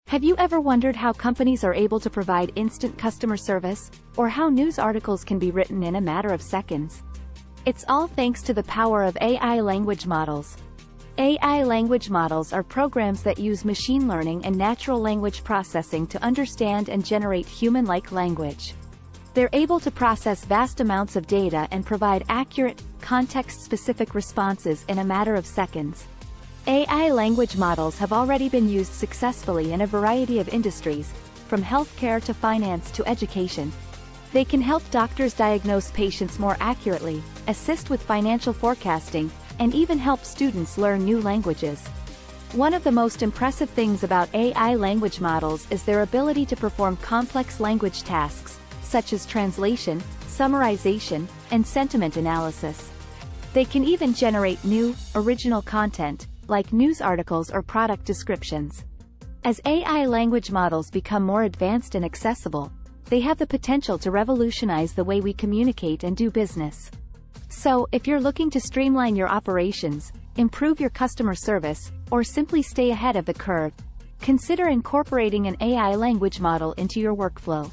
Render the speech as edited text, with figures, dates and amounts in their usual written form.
Have you ever wondered how companies are able to provide instant customer service, or how news articles can be written in a matter of seconds? It's all thanks to the power of AI language models. AI language models are programs that use machine learning and natural language processing to understand and generate human-like language. They're able to process vast amounts of data and provide accurate, context-specific responses in a matter of seconds. AI language models have already been used successfully in a variety of industries, from healthcare to finance to education. They can help doctors diagnose patients more accurately, assist with financial forecasting, and even help students learn new languages. One of the most impressive things about AI language models is their ability to perform complex language tasks, such as translation, summarization, and sentiment analysis. They can even generate new, original content, like news articles or product descriptions. As AI language models become more advanced and accessible, they have the potential to revolutionize the way we communicate and do business. So, if you're looking to streamline your operations, improve your customer service, or simply stay ahead of the curve, consider incorporating an AI language model into your workflow.